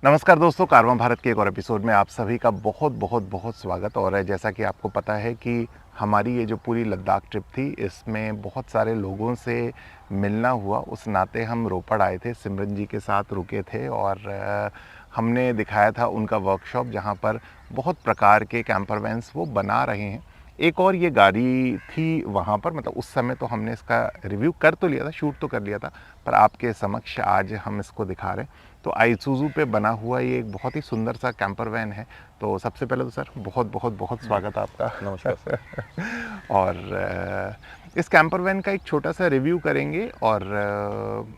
नमस्कार दोस्तों, कारवां भारत के एक और एपिसोड में आप सभी का बहुत बहुत बहुत स्वागत। और जैसा कि आपको पता है कि हमारी ये जो पूरी लद्दाख ट्रिप थी, इसमें बहुत सारे लोगों से मिलना हुआ। उस नाते हम रोपड़ आए थे, सिमरन जी के साथ रुके थे और हमने दिखाया था उनका वर्कशॉप, जहाँ पर बहुत प्रकार के कैंपर वैन्स वो बना रहे हैं। एक और ये गाड़ी थी वहाँ पर, मतलब उस समय तो हमने इसका रिव्यू कर तो लिया था, शूट तो कर लिया था, पर आपके समक्ष आज हम इसको दिखा रहे हैं। तो आइसूज़ू पे बना हुआ ये एक बहुत ही सुंदर सा कैंपर वैन है। तो सबसे पहले तो सर बहुत बहुत बहुत स्वागत आपका। नमस्कार सर। और इस कैंपर वैन का एक छोटा सा रिव्यू करेंगे और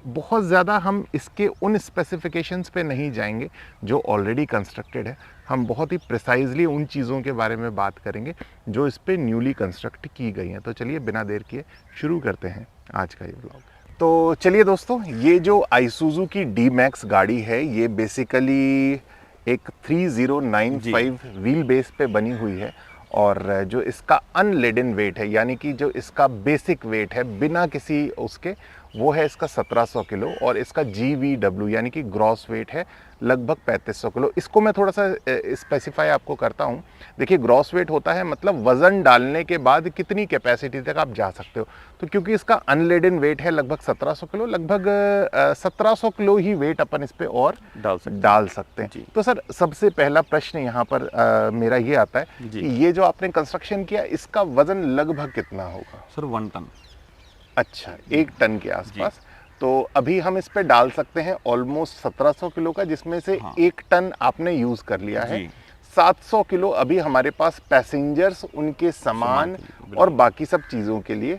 बहुत ज़्यादा हम इसके उन स्पेसिफिकेशंस पे नहीं जाएंगे जो ऑलरेडी कंस्ट्रक्टेड है। हम बहुत ही प्रिसाइजली उन चीज़ों के बारे में बात करेंगे जो इस पे न्यूली कंस्ट्रक्ट की गई हैं। तो चलिए बिना देर किए शुरू करते हैं आज का ये ब्लॉग। तो चलिए दोस्तों, ये जो आइसूज़ू की डी मैक्स गाड़ी है, ये बेसिकली एक 3095 व्हील बेस पे बनी हुई है। और जो इसका अनलेडन वेट है, यानी कि जो इसका बेसिक वेट है बिना किसी उसके, वो है इसका 1700 किलो। और इसका GVW यानी कि ग्रॉस वेट है लगभग 3500 किलो। इसको मैं थोड़ा सा स्पेसिफाई आपको करता हूँ। देखिए, ग्रॉस वेट होता है मतलब वज़न डालने के बाद कितनी कैपेसिटी तक आप जा सकते हो। तो क्योंकि इसका अनलेडन वेट है लगभग 1700 किलो, लगभग 1700 किलो ही वेट अपन इस पर और डाल सकते हैं। तो सर, सबसे पहला प्रश्न यहाँ पर मेरा ये आता है कि ये जो आपने कंस्ट्रक्शन किया, इसका वज़न लगभग कितना होगा? Sir 1 ton. अच्छा, 1 टन के आसपास। तो अभी हम इस पे डाल सकते हैं ऑलमोस्ट 1700 किलो का, जिसमें से 1 टन आपने यूज़ कर लिया है। 700 किलो अभी हमारे पास पैसेंजर्स, उनके सामान और बाकी सब चीज़ों के लिए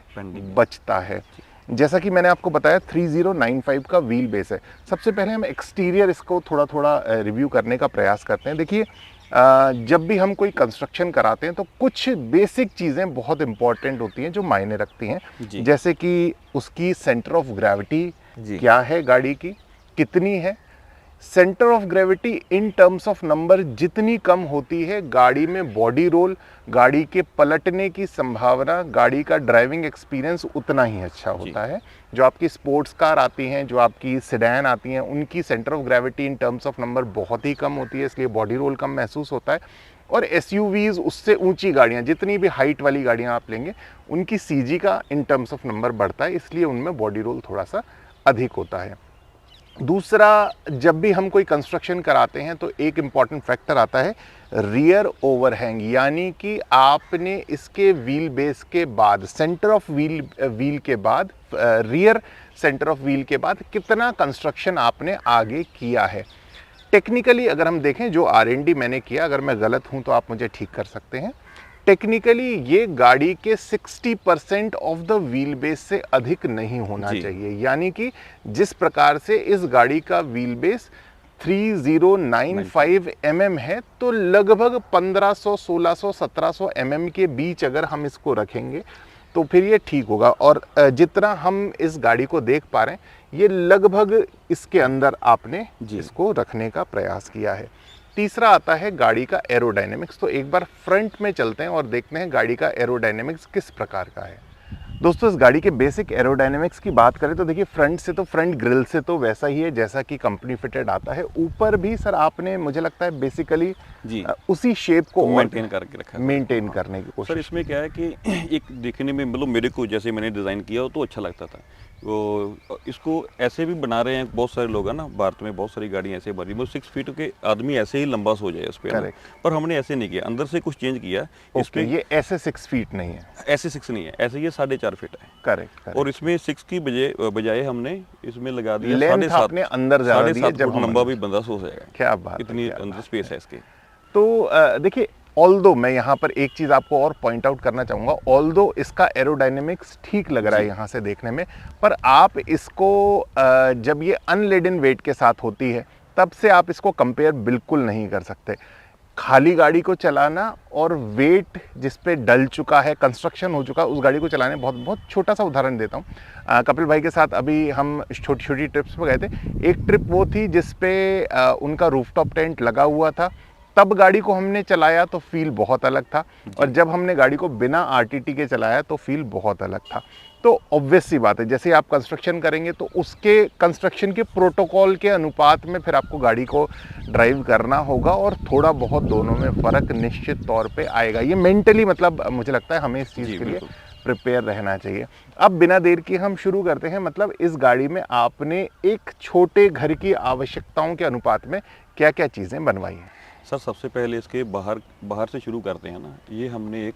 बचता है। जैसा कि मैंने आपको बताया 3095 का व्हील बेस है। सबसे पहले हम एक्सटीरियर इसको थोड़ा थोड़ा रिव्यू करने का प्रयास करते हैं। देखिए, जब भी हम कोई कंस्ट्रक्शन कराते हैं तो कुछ बेसिक चीज़ें बहुत इंपॉर्टेंट होती हैं जो मायने रखती हैं। जैसे कि उसकी सेंटर ऑफ ग्रेविटी क्या है, गाड़ी की कितनी है। Centre of gravity in terms of number जितनी कम होती है, गाड़ी में बॉडी रोल, गाड़ी के पलटने की संभावना, गाड़ी का ड्राइविंग एक्सपीरियंस उतना ही अच्छा होता है। जो आपकी स्पोर्ट्स कार आती हैं, जो आपकी सेडान आती हैं, उनकी centre of gravity in terms of number बहुत ही कम होती है, इसलिए बॉडी रोल कम महसूस होता है। और एसयूवीज़, उससे ऊंची गाड़ियां, जितनी भी हाइट वाली गाड़ियां आप लेंगे, उनकी सीजी का इन टर्म्स ऑफ नंबर बढ़ता है, इसलिए उनमें बॉडी रोल थोड़ा सा अधिक होता है। दूसरा, जब भी हम कोई कंस्ट्रक्शन कराते हैं तो एक इम्पॉर्टेंट फैक्टर आता है रियर ओवरहैंग, यानी कि आपने इसके व्हील बेस के बाद, सेंटर ऑफ व्हील के बाद, रियर सेंटर ऑफ व्हील के बाद कितना कंस्ट्रक्शन आपने आगे किया है। टेक्निकली अगर हम देखें, जो R&D मैंने किया, अगर मैं गलत हूं तो आप मुझे ठीक कर सकते हैं, टेक्निकली ये गाड़ी के 60% ऑफ द व्हील बेस से अधिक नहीं होना चाहिए। यानी कि जिस प्रकार से इस गाड़ी का व्हील बेस 3095 mm है, तो लगभग 1500, 1600, 1700 mm के बीच अगर हम इसको रखेंगे तो फिर ये ठीक होगा। और जितना हम इस गाड़ी को देख पा रहे हैं, ये लगभग इसके अंदर आपने इसको रखने का प्रयास किया है। तीसरा आता है गाड़ी का एरोडायनेमिक्स। तो एक बार फ्रंट में चलते हैं और देखते हैं गाड़ी का एरोडायनेमिक्स किस प्रकार का है। दोस्तों, इस गाड़ी के बेसिक एरोडायनेमिक्स की बात करें तो देखिए, फ्रंट से तो, फ्रंट ग्रिल से तो वैसा ही है जैसा कि कंपनी फिटेड आता है। ऊपर भी सर आपने, मुझे लगता है बेसिकली उसी शेप को मेंटेन करके रखा है, मेंटेन करने की कोशिश। सर इसमें क्या है कि एक देखने में, मतलब मेरे को जैसे मैंने डिज़ाइन किया हो तो अच्छा लगता था। वो इसको ऐसे भी बना रहे हैं बहुत सारे लोग, है ना, भारत में बहुत सारी गाड़ियाँ ऐसे बनी, वो 6 फीट के आदमी ऐसे ही लंबा सो जाए उस पर, पर हमने ऐसे नहीं किया, अंदर से कुछ चेंज किया। इस पे ये ऐसे 6 फीट नहीं है, ऐसे 6 नहीं है, ऐसे ये 4.5 फीट है। करेक्ट। और इसमें 6 की बजाय हमने इसमें लगा दिया लेंथ आपने अंदर ज्यादा दी है, जब लंबा भी बंदा सो जाएगा। क्या बात, इतनी अंदर स्पेस है इसके। तो देखिए, ऑल्दो मैं यहाँ पर एक चीज़ आपको और पॉइंट आउट करना चाहूँगा। ऑल्दो इसका एरोडायनेमिक्स ठीक लग रहा है यहाँ से देखने में, पर आप इसको जब ये अनलेडन वेट के साथ होती है, तब से आप इसको कंपेयर बिल्कुल नहीं कर सकते। खाली गाड़ी को चलाना और वेट जिस पे डल चुका है, कंस्ट्रक्शन हो चुका, उस गाड़ी को चलाने, बहुत छोटा सा उदाहरण देता हूँ। कपिल भाई के साथ अभी हम छोटी छोटी ट्रिप्स पे गए थे। एक ट्रिप वो थी जिस पे उनका रूफटॉप टेंट लगा हुआ था, तब गाड़ी को हमने चलाया तो फील बहुत अलग था, और जब हमने गाड़ी को बिना आरटीटी के चलाया तो फील बहुत अलग था। तो ऑब्वियस सी बात है, जैसे आप कंस्ट्रक्शन करेंगे तो उसके कंस्ट्रक्शन के प्रोटोकॉल के अनुपात में फिर आपको गाड़ी को ड्राइव करना होगा और थोड़ा बहुत दोनों में फ़र्क निश्चित तौर पे आएगा। ये मेंटली मतलब मुझे लगता है हमें इस चीज़ के लिए प्रिपेयर रहना चाहिए। अब बिना देर के हम शुरू करते हैं। मतलब इस गाड़ी में आपने एक छोटे घर की आवश्यकताओं के अनुपात में क्या क्या चीज़ें बनवाई हैं? सर सबसे पहले इसके बाहर से शुरू करते हैं ना। ये हमने एक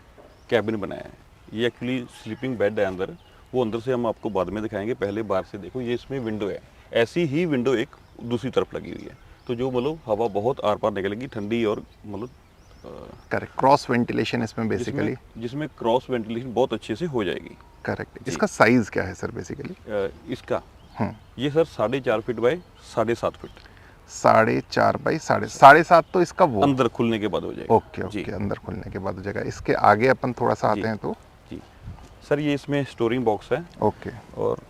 कैबिन बनाया है। ये एक्चुअली स्लीपिंग बेड है अंदर, वो अंदर से हम आपको बाद में दिखाएंगे, पहले बाहर से देखो। ये इसमें विंडो है, ऐसी ही विंडो एक दूसरी तरफ लगी हुई है, तो जो मतलब हवा बहुत आर पार निकलेगी, ठंडी और मतलब करेक्ट क्रॉस वेंटिलेशन इसमें बेसिकली, जिसमें क्रॉस वेंटिलेशन बहुत अच्छे से हो जाएगी। करेक्ट। इसका साइज क्या है सर बेसिकली? इसका ये sir 4.5 feet by 7.5 feet. 4.5 by 7.5 तो इसका वो अंदर खुलने के बाद हो जाएगा। ओके ओके, अंदर खुलने के बाद हो जाएगा। इसके आगे अपन थोड़ा सा आते हैं तो जी सर, ये इसमें स्टोरिंग बॉक्स है। ओके, और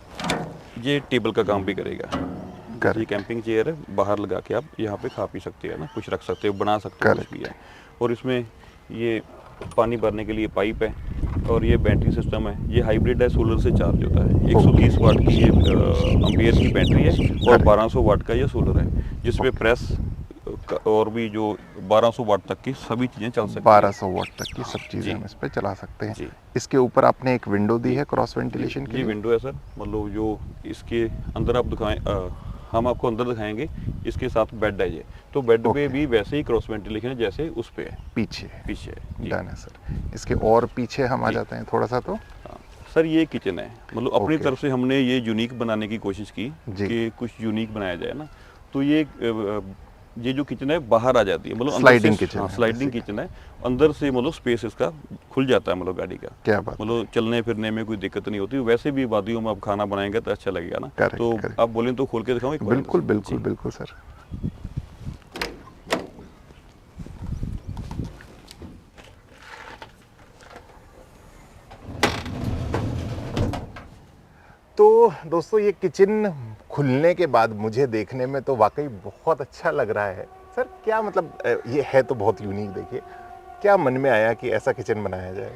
ये टेबल का काम भी करेगा। ये कैंपिंग चेयर है, बाहर लगा के आप यहाँ पे खा पी सकते हैं ना, कुछ रख सकते हो, बना सकते हो, कुछ भी है। और इसमें ये पानी भरने के लिए पाइप है, और ये बैटरी सिस्टम है। ये हाइब्रिड है, सोलर से चार्ज होता है। 130 वाट की ये एम्पियर की बैटरी है, और 1200 वाट का ये सोलर है, जिसमें प्रेस और भी जो 1200 वाट तक की सभी चीज़ें चल सकती हैं। 1200 वाट तक की सब चीज़ें हम इस पर चला सकते हैं। इसके ऊपर आपने एक विंडो दी है क्रॉस वेंटिलेशन की। ये विंडो है सर, मतलब जो इसके अंदर आप दिखाएं, हम आपको अंदर दिखाएंगे। इसके साथ बेड है ये, तो बेड पे भी वैसे ही क्रॉस वेंटिलेशन है जैसे उस पे है। पीछे है। डन है सर। इसके और पीछे हम आ जाते हैं थोड़ा सा तो सर, ये किचन है। मतलब अपनी तरफ से हमने ये यूनिक बनाने की कोशिश की कि कुछ यूनिक बनाया जाए ना। तो ये जो किचन है बाहर आ जाती है, मतलब स्लाइडिंग किचन। हाँ, स्लाइडिंग किचन है। अंदर से मतलब स्पेस इसका खुल जाता है, मतलब गाड़ी का। क्या बात, मतलब चलने फिरने में कोई दिक्कत नहीं होती। वैसे भी वादियों में आप खाना बनाएंगे तो अच्छा लगेगा ना। तो आप बोलें तो खोल के दिखाऊं एक बार? बिल्कुल बिल्कुल बिल्कुल सर। तो दोस्तों, ये किचन खुलने के बाद मुझे देखने में तो वाकई बहुत अच्छा लग रहा है सर। क्या मतलब, ये है तो बहुत यूनिक। देखिए, क्या मन में आया कि ऐसा किचन बनाया जाए?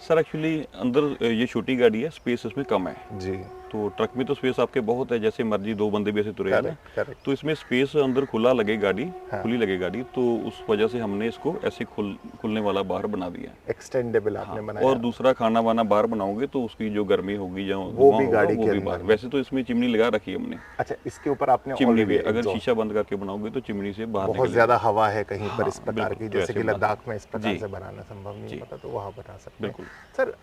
सर एक्चुअली अंदर ये छोटी गाड़ी है, स्पेस इसमें कम है जी। तो ट्रक में तो स्पेस आपके बहुत है, जैसे मर्जी 2 बंदे भी ऐसे तुरे हैं ना। तो इसमें स्पेस अंदर खुला लगे गाड़ी, हाँ। खुली लगे गाड़ी, तो उस वजह से हमने इसको ऐसे खुलने वाला बाहर बना दिया, एक्सटेंडेबल आपने बनाया। और दूसरा खाना वाना बाहर बनाओगे तो उसकी जो गर्मी होगी जो वो भी गाड़ी के बाहर। वैसे तो इसमें चिमनी लगा रखी है हमने। अच्छा, इसके ऊपर आपने चिमनी भी, अगर शीशा बंद करके बनाओगे तो चिमनी से बाहर बहुत ज्यादा हवा है कहीं पर इस प्रकार की, जैसे कि लद्दाख में इस प्रकार से बनाना संभव नहीं होता, तो वहाँ बना सकते हैं। सर,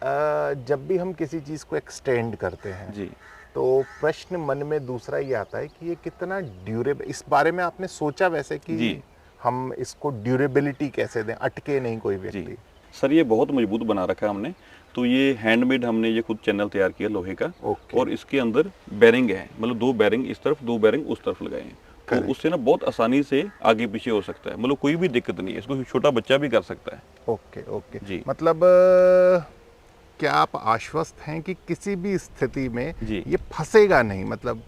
जब भी हम किसी चीज को एक्सटेंड करते हैं जी, तो प्रश्न मन में दूसरा ये आता है कि ये कितना ड्यूरेबल, इस बारे में आपने सोचा वैसे कि हम इसको ड्यूरेबिलिटी कैसे दें, अटके नहीं कोई व्यक्ति? सर, ये बहुत मजबूत बना रखा है हमने। तो ये हैंडमेड हमने ये खुद चैनल तैयार किया लोहे का, और इसके अंदर बेरिंग है, मतलब 2 बेरिंग इस तरफ, 2 बेरिंग उस तरफ लगाए हैं। तो उससे ना बहुत आसानी से आगे पीछे हो सकता है, मतलब कोई भी दिक्कत नहीं है। इसको छोटा बच्चा भी कर सकता है। ओके ओके जी। मतलब क्या आप आश्वस्त हैं कि किसी भी स्थिति में ये फंसेगा नहीं? मतलब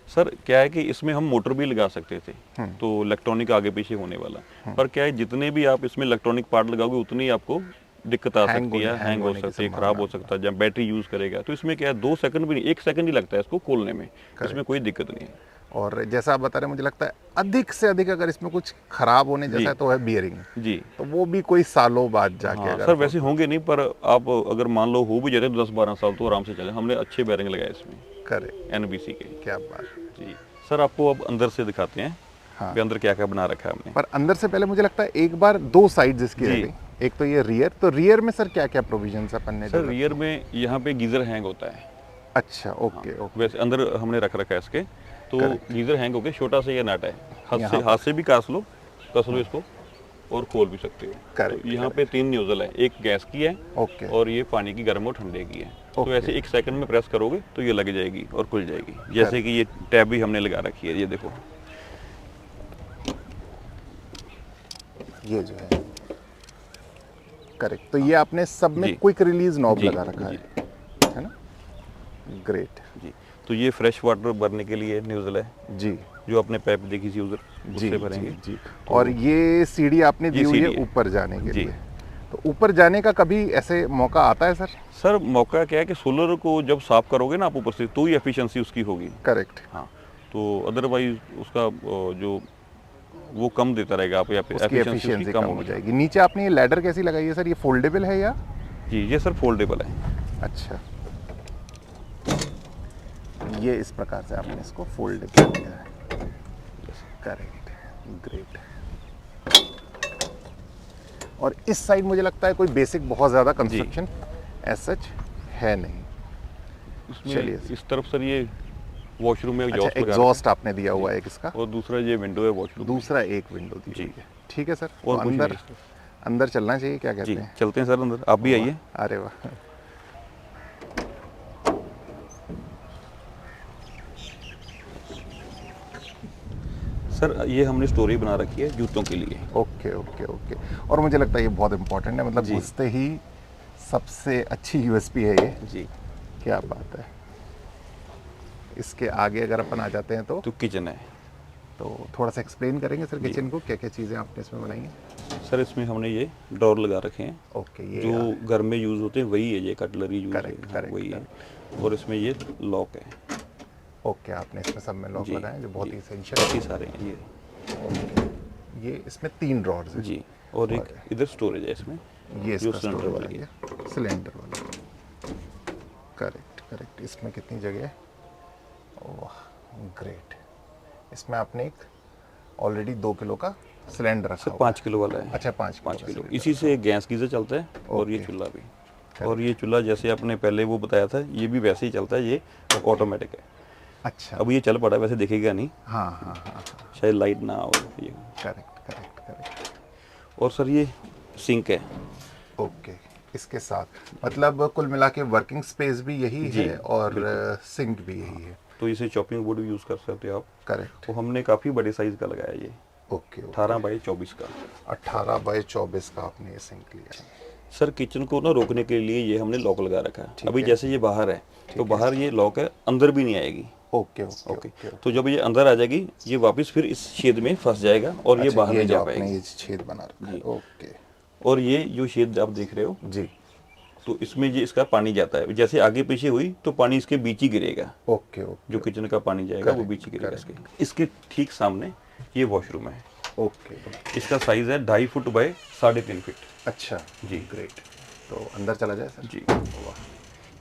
सर क्या है कि इसमें हम मोटर भी लगा सकते थे, तो इलेक्ट्रॉनिक आगे पीछे होने वाला। पर क्या है, जितने भी आप इसमें इलेक्ट्रॉनिक पार्ट लगाओगे उतनी ही आपको दिक्कत आ सकती है, हैंग हो सकती है, खराब हो सकता है। जब बैटरी यूज करेगा तो इसमें क्या है, 2 सेकंड भी नहीं, 1 सेकंड ही लगता है इसको खोलने में। इसमें कोई दिक्कत नहीं है। और जैसा आप बता रहे हैं, मुझे लगता है अधिक से अधिक अगर इसमें कुछ खराब होने जैसा है तो है बियरिंग जी, तो वो भी कोई सालों बाद जाके अगर सर वैसे होंगे नहीं, पर आप अगर मान लो हो भी जाते 10-12 साल तो आराम से चले। हमने अच्छे बेयरिंग लगाए इसमें, करेक्ट, NBC के। क्या बात जी। सर आपको अब अंदर से दिखाते हैं कि अंदर क्या क्या बना रखा है हमने। पर अंदर से पहले मुझे लगता है एक बार 2 साइड्स इसकी रह गई। एक तो ये रियर, तो रियर में सर क्या क्या प्रोविजन अपन ने? सर रियर में यहाँ पे गीजर हैंग होता है। अच्छा, ओके ओके। वैसे अंदर हमने रख रखा है इसके, तो गीजर हैंग होके छोटा सा ये नट है, हाथ से भी कस लो इसको, और खोल भी सकते हो। तो यहाँ पे 3 न्यूजल है, एक गैस की है, और ये पानी की, गर्म और ठंडे की है। तो ऐसे 1 सेकंड में प्रेस करोगे तो ये लग जाएगी और खुल जाएगी। जैसे कि ये टैब भी हमने लगा रखी है, ये देखो, ये जो है करेक्ट। तो ये आपने सब में क्विक रिलीज नॉब लगा रखा है ना? ग्रेट जी। तो ये फ्रेश वाटर भरने के लिए न्यूजल है जी, जो आपने पाइप देखी थी उधर, उससे भरेंगे जी। और ये सीढ़ी आपने दी हुई है ऊपर जाने के लिए। तो ऊपर जाने का कभी ऐसे मौका आता है सर? सर मौका क्या है कि सोलर को जब साफ करोगे ना आप ऊपर से, तो ही एफिशिएंसी उसकी होगी। करेक्ट। हाँ, तो अदरवाइज उसका जो वो कम देता रहेगा, आप या फिर उसकी एफिशिएंसी एफिशिएंसी कम कम हो होगी। जाएगी। नीचे आपने ये लैडर कैसी लगाई है सर? ये फोल्डेबल है या? जी ये सर फोल्डेबल है। अच्छा, ये इस प्रकार से आपने इसको फोल्ड कर दिया है। Correct, great. और इस साइड मुझे लगता है कोई बेसिक बहुत ज़्यादा कंस्ट्रक्शन एज सच है नहीं। चलिए इस तरफ सर ये वॉशरूम में अच्छा, एग्जॉस्ट आपने दिया हुआ है इसका, और दूसरा ये विंडो है वॉशरूम। दूसरा एक विंडो दी हुई है। ठीक है सर, तो और अंदर अंदर चलना चाहिए, क्या कहते जी हैं? चलते हैं सर अंदर, आप भी आइए। अरे वाह, सर ये हमने स्टोरी बना रखी है जूतों के लिए। Okay okay okay. और मुझे लगता है ये बहुत इंपॉर्टेंट है, मतलब घुसते ही सबसे अच्छी यूएसपी है ये। जी क्या बात है। इसके आगे अगर अपन आ जाते हैं तो किचन है। तो थोड़ा सा एक्सप्लेन करेंगे सर किचन को, क्या क्या चीज़ें आपने इसमें बनाई हैं? सर इसमें हमने ये डोर लगा रखे हैं। ओके, ये जो घर में यूज़ होते हैं वही है, ये कटलरी यूज़ करेक्ट करेक्ट वही है। और इसमें ये लॉक है। ओके, आपने इसमें सब में लॉक लगाए जो बहुत ही इसेंशियल काफ़ी सारे हैं ये। ये इसमें 3 ड्रॉर्स हैं जी, और एक इधर स्टोरेज है इसमें, ये इसका सिलेंडर स्टोरेज वाली है, सिलेंडर वाला। Correct correct. इसमें कितनी जगह है? वाह ग्रेट। इसमें आपने एक ऑलरेडी 2 किलो का सिलेंडर रखा हुआ 5 किलो वाला है। अच्छा, 5 किलो। इसी से गैस गीजर चलता है और ये चूल्हा भी। और ये चूल्हा जैसे आपने पहले वो बताया था, ये भी वैसे ही चलता है, ये ऑटोमेटिक है। अच्छा, अब ये चल पड़ा, वैसे देखेगा नहीं। हाँ हाँ हाँ, शायद लाइट ना हो ये। Correct correct correct. और सर ये सिंक है। ओके, इसके साथ मतलब कुल मिला के वर्किंग स्पेस भी यही है और सिंक भी यही है। तो इसे चॉपिंग बोर्ड भी यूज़ कर सकते हो आप। करेक्ट। तो हमने काफ़ी बड़े साइज़ का लगाया ये। ओके, 18 बाई 24 का। 18 बाई 24 का आपने ये सिंक लिया है। सर किचन को ना रोकने के लिए ये हमने लॉक लगा रखा है। अभी जैसे ये बाहर है तो बाहर ये लॉक है, अंदर भी नहीं आएगी। Okay okay okay. तो जब ये अंदर आ जाएगी, ये वापस फिर इस छेद में फंस जाएगा और ये बाहर नहीं जा पाएगी। ये छेद बना रखा है। ओके। और ये जो छेद आप देख रहे हो जी, तो इसमें ये इसका पानी जाता है, जैसे आगे पीछे हुई तो पानी इसके बीच ही गिरेगा। Okay okay. जो किचन का पानी जाएगा वो बीच ही गिरेगा इसके ठीक सामने ये वॉशरूम है। ओके। इसका साइज है 2.5 फुट बाय 3.5 फीट। अच्छा जी, ग्रेट। तो अंदर चला जाए सर? जी।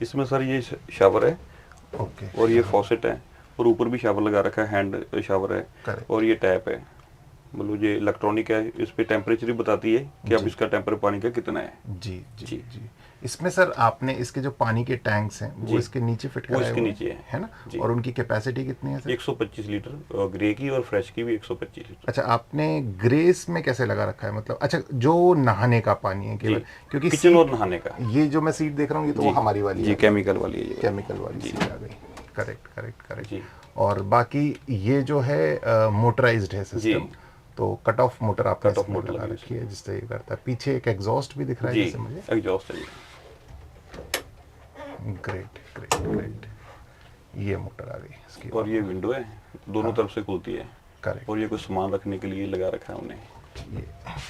इसमें सर ये शावर है। ओके। और ये फॉसेट है, और ऊपर भी शावर लगा रखा है, हैंड शावर है। और ये टैप है, मतलब ये इलेक्ट्रॉनिक है, इस पे टेम्परेचर भी बताती है कि अब इसका टेम्परेचर पानी का कितना है। जी जी जी, जी। इसमें सर आपने इसके जो पानी के टैंक्स हैं वो इसके नीचे फिट कराए इसके नीचे है ना? और उनकी कैपेसिटी कितनी है सर? 125 लीटर ग्रे की, और फ्रेश की भी 125 लीटर। अच्छा, आपने ग्रेस में कैसे लगा रखा है? मतलब अच्छा, जो नहाने का पानी है केवल, क्योंकि किचन और नहाने का। ये जो मैं सीट देख रहा हूँ ये तो हमारी वाली है, केमिकल वाली है, केमिकल वाली सीट आ गई। Correct correct correct. और बाकी ये जो है मोटराइज्ड है सिस्टम, तो कट ऑफ मोटर आपने कट ऑफ मोटर लगा रखी है जिससे ये करता है। पीछे एक एग्जॉस्ट भी दिख रहा है जैसे मुझे। एग्जॉस्ट है। Great great great. ये मोटर आ गई इसकी। और ये विंडो है, दोनों तरफ से खुलती है। करेक्ट। और ये कुछ सामान रखने के लिए लगा रखा है उन्हें, ये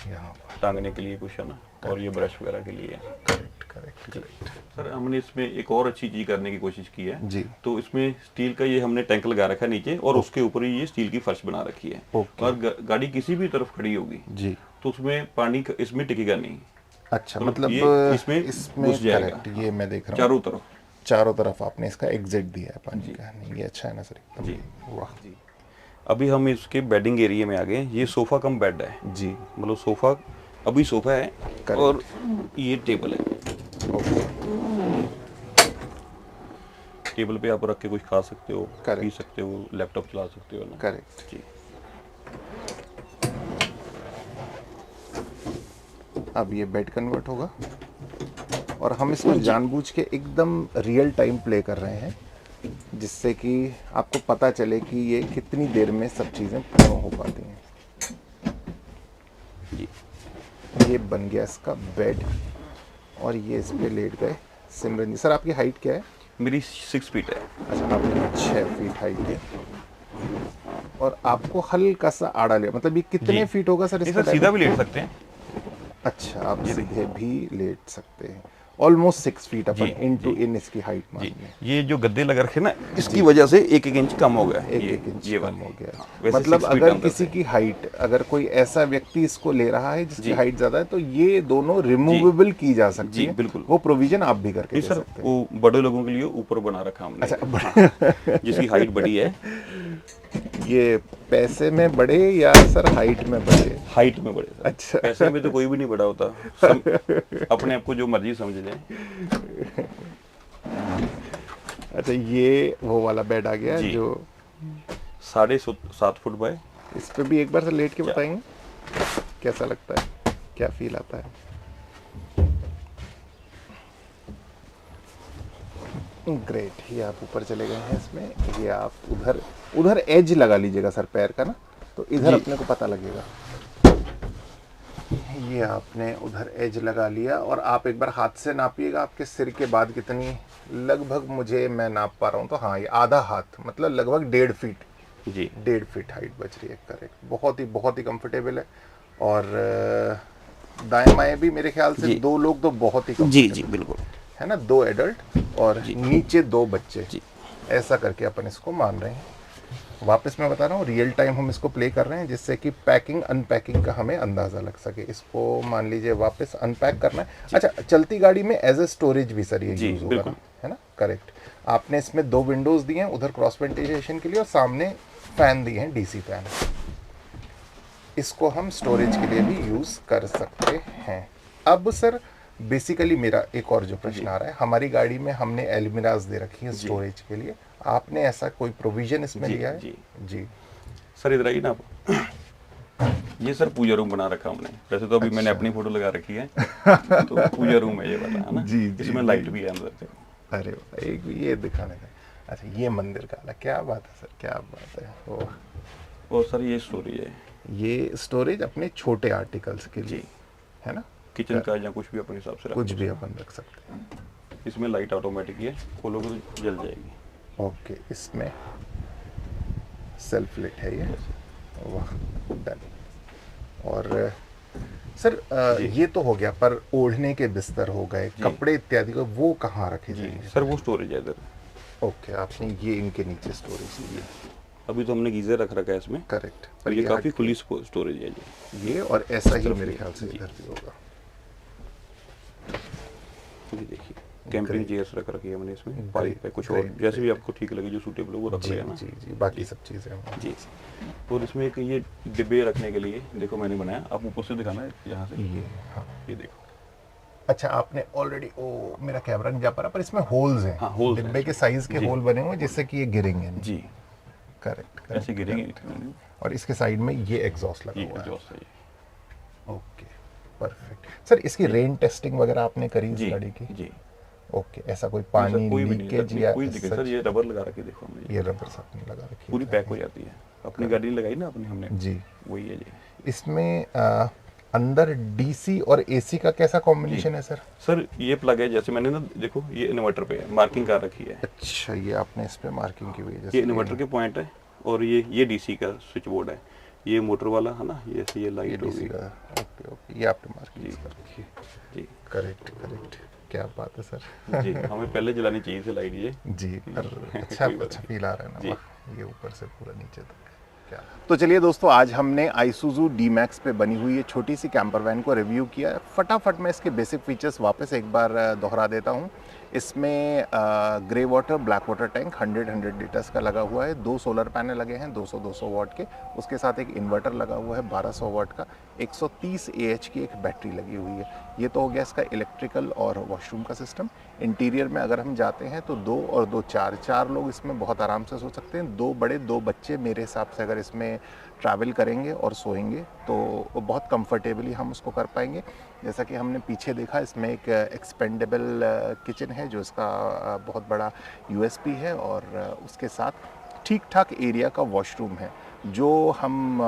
यहाँ टांगने के लिए कुछ है ना, और ये ब्रश वगैरह के लिए। Correct correct correct. सर हमने इसमें एक और अच्छी चीज करने की कोशिश की है जी। तो इसमें स्टील का ये हमने टैंक लगा रखा है नीचे, और उसके ऊपर ही ये स्टील की फर्श बना रखी है। और गाड़ी किसी भी तरफ खड़ी होगी जी तो उसमें पानी इसमें टिकेगा नहीं। अच्छा, मतलब इसमें करेक्ट। ये मैं देख रहा हूँ चारों तरफ आपने इसका एग्जिट दिया है पानी का। नहीं, ये अच्छा है ना सर एकदम। जी वाह जी। अभी हम इसके बेडिंग एरिया में आ गए। ये सोफा कम बेड है जी, मतलब सोफा अभी सोफा है और ये टेबल है। टेबल पे आप रख के कुछ खा सकते हो, पी सकते हो, लैपटॉप चला सकते हो ना। करेक्ट जी। अब ये बेड कन्वर्ट होगा और हम इसमें जानबूझ के एकदम रियल टाइम प्ले कर रहे हैं जिससे कि आपको पता चले कि ये कितनी देर में सब चीज़ें पूर्ण हो पाती हैं। ये बन गया इसका बेड और ये इस पे लेट गए सिमरन जी। सर आपकी हाइट क्या है? मेरी 6 फीट है। अच्छा, आपकी 6 फीट हाइट है और आपको हल्का सा आड़ा लिया, मतलब ये कितने फीट होगा सर इसका? सीधा भी लेट सकते हैं। अच्छा, आप सीधे भी लेट सकते हैं। ऑलमोस्ट 6 फीट अपन इन टू इन इसकी हाइट मान लें। ये जो गद्दे लगा रखे ना, इसकी वजह से 1-1 इंच कम हो गया, एक इंच ये कम वाले। हो गया। हाँ, वैसे मतलब 6 फीट अगर अंदर किसी से। की हाइट, अगर कोई ऐसा व्यक्ति इसको ले रहा है जिसकी जी। हाइट ज्यादा है, तो ये दोनों रिमूवेबल की जा सकती जी, है। बिल्कुल। वो प्रोविजन आप भी करके नहीं दे सर, सकते हैं। वो बड़े लोगों के लिए ऊपर बना रखा हमने। अच्छा, हाँ, जिसकी हाइट बड़ी है। ये पैसे में बड़े या सर हाइट में बड़े? हाइट में बड़े सर। अच्छा। पैसे में तो कोई भी नहीं बड़ा होता। अपने आप को जो मर्जी समझ लें। अच्छा, ये वो वाला बेड आ गया जी। जो 7.5 फुट बाय। इस पे भी एक बार से लेट के बताएंगे कैसा लगता है, क्या फील आता है? ग्रेट। ये आप ऊपर चले गए हैं इसमें। ये आप उधर उधर एज लगा लीजिएगा सर पैर का ना, तो इधर अपने को पता लगेगा। ये आपने उधर एज लगा लिया, और आप एक बार हाथ से नापिएगा आपके सिर के बाद कितनी, लगभग मुझे मैं नाप पा रहा हूँ तो हाँ, ये आधा हाथ, मतलब लगभग 1.5 फीट। जी, 1.5 फीट हाइट बच रही है। करेक्ट। बहुत ही कंफर्टेबल है। और दाएं बाएं भी मेरे ख्याल से 2 लोग तो बहुत ही जी बिल्कुल है ना, 2 एडल्ट और नीचे 2 बच्चे। जी। ऐसा करके अपन इसको मान रहे हैं। वापस मैं बता रहा हूँ, रियल टाइम हम इसको प्ले कर रहे हैं जिससे कि पैकिंग अनपैकिंग का हमें अंदाजा लग सके। इसको मान लीजिए वापस अनपैक करना है। अच्छा, चलती गाड़ी में एज ए स्टोरेज भी सर ये यूज होगा ना, है ना? करेक्ट। आपने इसमें 2 विंडोज दिए हैं, उधर क्रॉस वेंटिलेशन के लिए, और सामने फैन दिए हैं, डीसी फैन। इसको हम स्टोरेज के लिए भी यूज कर सकते हैं। अब सर बेसिकली मेरा एक और जो प्रश्न आ रहा है, हमारी गाड़ी में हमने एल्मिराज दे रखी है स्टोरेज के लिए, आपने ऐसा कोई प्रोविजन इसमें लिया है? जी सर, इधर आइए ना आप। ये सर पूजा रूम बना रखा हमने। वैसे तो अभी मैंने अपनी फोटो लगा रखी है, तो पूजा रूम है ये वाला, है ना? जी, इसमें लाइट भी है अंदर से। अरे वाह, एक ये दिखाने का। अच्छा, ये मंदिर का अलग, क्या बात है सर, क्या बात है। और सर ये स्टोरेज है। ये स्टोरेज अपने छोटे आर्टिकल्स के लिए, है ना? किचन का या कुछ भी अपने हिसाब से कुछ भी अपन रख सकते हैं। इसमें लाइट ऑटोमेटिक है, खोलोगे तो जल जाएगी। ओके, इसमें सेल्फ लिट है ये। वाह, डन। और सर ये तो हो गया, पर ओढ़ने के बिस्तर हो गए, कपड़े इत्यादि को वो कहाँ रखे जाएंगे? सर वो स्टोरेज है इधर। ओके, आपने ये इनके नीचे स्टोरेज ली है। अभी तो हमने गीजर रख रखा है इसमें। करेक्ट। पर ये काफी खुली स्टोरेज है ये और ऐसा ही मेरे ख्याल से इधर भी होगा। ये देखिए, कैंपिंग चेयर्स रख रखी है हमने इसमें। पाइप है, कुछ और जैसे भी आपको ठीक लगे, जो सूटेबल हो वो रख लेना। जी, बाकी सब चीजें जी। और इसमें एक ये डिब्बे रखने के लिए देखो मैंने बनाया, आप ऊपर से दिखाना है यहाँ से। ये हाँ, ये देखो। अच्छा, आपने ऑलरेडी, ओ मेरा कैमरा नहीं जा पा रहा, पर इसमें होल्स हैं। हाँ, होल्स डिब्बे के साइज के होल बने हुए हैं जिससे कि ये गिरेंगे नहीं। जी, करेक्ट। ऐसे गिरेंगे। और इसके साइड में ये एग्जॉस्ट लगा ये हुआ है। एग्जॉस्ट है ये। Okay, perfect. सर इसकी रेन टेस्टिंग वगैरह आपने करी इस गाड़ी की? जी। ओके, ऐसा कोई पानी लीकेज या कोई दिक्कत सर, ये रबर लगा रखी देखो हमने। ये रबर साथ में लगा रखी है, पूरी पैक हो जाती है। अपनी गाड़ी लगाई ना अपनी हमने जी। वही है जी। इसमें अंदर डीसी और एसी का कैसा कॉम्बिनेशन है सर? सर ये प्लग है, जैसे मैंने ना देखो ये इन्वर्टर पे है, मार्किंग कर रखी है। अच्छा, ये आपने इस पे मार्किंग की हुई है? ये इन्वर्टर के पॉइंट है, और ये डीसी का स्विच बोर्ड है। ये मोटर वाला है ना, ये लाइट होगी। ओके ओके, ये आपने मार्किंग कर रखी है। जी, करेक्ट करेक्ट। क्या बात है सर। जी, हमें पहले जलानी चाहिए थी लाइट ये। जी, पर अच्छा फील आ रहा है ना। वाह, ये ऊपर से पूरा नीचे तक। क्या तो चलिए दोस्तों, आज हमने आइसुजू डी-मैक्स पे बनी हुई ये छोटी सी कैंपर वैन को रिव्यू किया। फटाफट मैं इसके बेसिक फीचर्स वापस एक बार दोहरा देता हूँ। इसमें grey water black water tank 100 litres का लगा हुआ है। 2 सोलर पैनल लगे हैं 200 वाट के। उसके साथ एक इन्वर्टर लगा हुआ है 1200 वाट का। 130 AH की एक बैटरी लगी हुई है। ये तो हो गया इसका इलेक्ट्रिकल और वॉशरूम का सिस्टम। इंटीरियर में अगर हम जाते हैं तो 2 और 2 4 लोग इसमें बहुत आराम से सो सकते हैं। 2 बड़े 2 बच्चे मेरे हिसाब से अगर इसमें ट्रैवल करेंगे और सोएंगे तो बहुत कंफर्टेबली हम उसको कर पाएंगे। जैसा कि हमने पीछे देखा, इसमें एक एक्सपेंडेबल किचन है जो इसका बहुत बड़ा USP है, और उसके साथ ठीक ठाक एरिया का वॉशरूम है। जो हम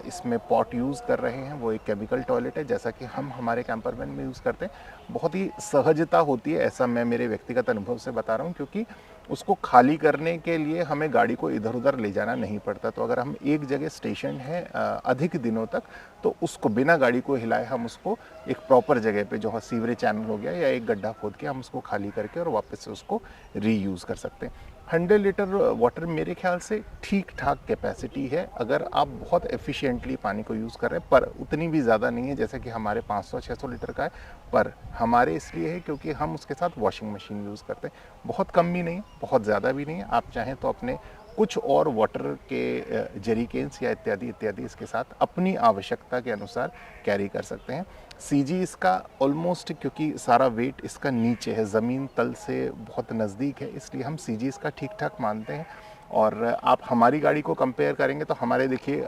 इसमें पॉट यूज़ कर रहे हैं वो एक केमिकल टॉयलेट है, जैसा कि हम हमारे कैंपर वैन में यूज़ करते हैं। बहुत ही सहजता होती है, ऐसा मैं मेरे व्यक्तिगत अनुभव से बता रहा हूँ, क्योंकि उसको खाली करने के लिए हमें गाड़ी को इधर उधर ले जाना नहीं पड़ता। तो अगर हम एक जगह स्टेशन है अधिक दिनों तक, तो उसको बिना गाड़ी को हिलाए हम उसको एक प्रॉपर जगह पे, जो सीवरेज चैनल हो गया या एक गड्ढा खोद के, हम उसको खाली करके और वापस से उसको रीयूज़ कर सकते हैं। 100 लीटर वाटर मेरे ख्याल से ठीक ठाक कैपेसिटी है अगर आप बहुत एफिशिएंटली पानी को यूज़ कर रहे हैं, पर उतनी भी ज़्यादा नहीं है जैसे कि हमारे 500-600 लीटर का है। पर हमारे इसलिए है क्योंकि हम उसके साथ वॉशिंग मशीन यूज़ करते हैं। बहुत कम भी नहीं है, बहुत ज़्यादा भी नहीं है। आप चाहें तो अपने कुछ और वाटर के जरीकेन्स या इत्यादि इत्यादि इसके साथ अपनी आवश्यकता के अनुसार कैरी कर सकते हैं। सीजी इसका ऑलमोस्ट, क्योंकि सारा वेट इसका नीचे है, ज़मीन तल से बहुत नज़दीक है, इसलिए हम सीजी इसका ठीक ठाक मानते हैं। और आप हमारी गाड़ी को कंपेयर करेंगे तो हमारे देखिए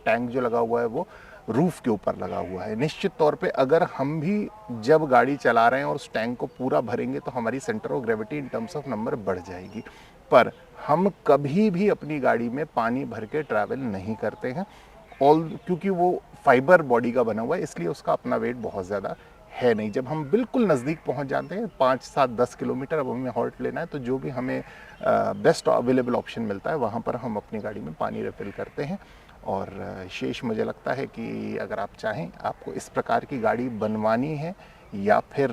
टैंक जो लगा हुआ है वो रूफ़ के ऊपर लगा हुआ है। निश्चित तौर पे अगर हम भी जब गाड़ी चला रहे हैं और उस टैंक को पूरा भरेंगे तो हमारी centre of gravity in terms of number बढ़ जाएगी। पर हम कभी भी अपनी गाड़ी में पानी भर के ट्रैवल नहीं करते हैं, क्योंकि वो फाइबर बॉडी का बना हुआ है, इसलिए उसका अपना वेट बहुत ज़्यादा है नहीं। जब हम बिल्कुल नज़दीक पहुंच जाते हैं 5, 7, 10 किलोमीटर, अब हमें हॉल्ट लेना है, तो जो भी हमें बेस्ट अवेलेबल ऑप्शन मिलता है वहाँ पर हम अपनी गाड़ी में पानी रिफ़िल करते हैं। और शेष मुझे लगता है कि अगर आप चाहें, आपको इस प्रकार की गाड़ी बनवानी है या फिर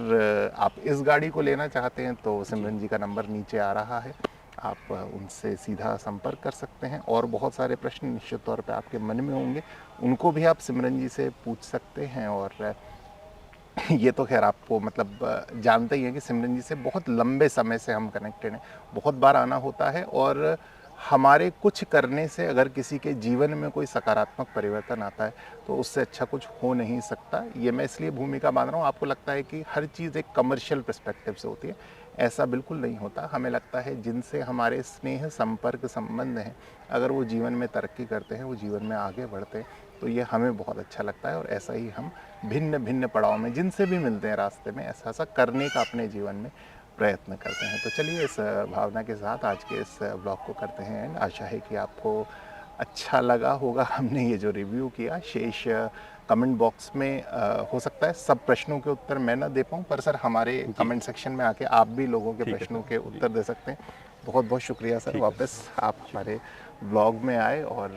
आप इस गाड़ी को लेना चाहते हैं, तो सिमरन जी का नंबर नीचे आ रहा है, आप उनसे सीधा संपर्क कर सकते हैं। और बहुत सारे प्रश्न निश्चित तौर पे आपके मन में होंगे, उनको भी आप सिमरन जी से पूछ सकते हैं। और ये तो खैर आपको मतलब जानते ही हैं कि सिमरन जी से बहुत लंबे समय से हम कनेक्टेड हैं, बहुत बार आना होता है। और हमारे कुछ करने से अगर किसी के जीवन में कोई सकारात्मक परिवर्तन आता है तो उससे अच्छा कुछ हो नहीं सकता। ये मैं इसलिए भूमिका मान रहा हूँ, आपको लगता है कि हर चीज़ एक कमर्शियल पर्सपेक्टिव से होती है, ऐसा बिल्कुल नहीं होता। हमें लगता है जिनसे हमारे स्नेह, संपर्क, संबंध हैं, अगर वो जीवन में तरक्की करते हैं, वो जीवन में आगे बढ़ते हैं, तो ये हमें बहुत अच्छा लगता है। और ऐसा ही हम भिन्न भिन्न पड़ाव में जिनसे भी मिलते हैं रास्ते में, ऐसा ऐसा करने का अपने जीवन में प्रयत्न करते हैं। तो चलिए, इस भावना के साथ आज के इस ब्लॉग को करते हैं एंड। आशा है कि आपको अच्छा लगा होगा हमने ये जो रिव्यू किया। शेष कमेंट बॉक्स में हो सकता है सब प्रश्नों के उत्तर मैं ना दे पाऊँ, पर सर हमारे कमेंट सेक्शन में आके आप भी लोगों के प्रश्नों के उत्तर दे सकते हैं। बहुत बहुत शुक्रिया सर, वापस आप हमारे ब्लॉग में आए। और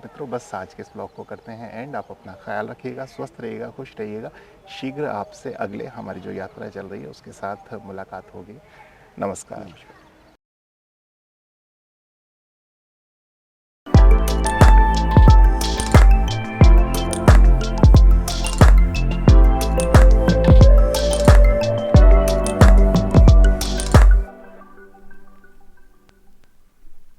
मित्रों, बस आज के इस ब्लॉग को करते हैं एंड। आप अपना ख्याल रखिएगा, स्वस्थ रहिएगा, खुश रहिएगा। शीघ्र आपसे अगले हमारी जो यात्रा चल रही है उसके साथ मुलाकात होगी। नमस्कार।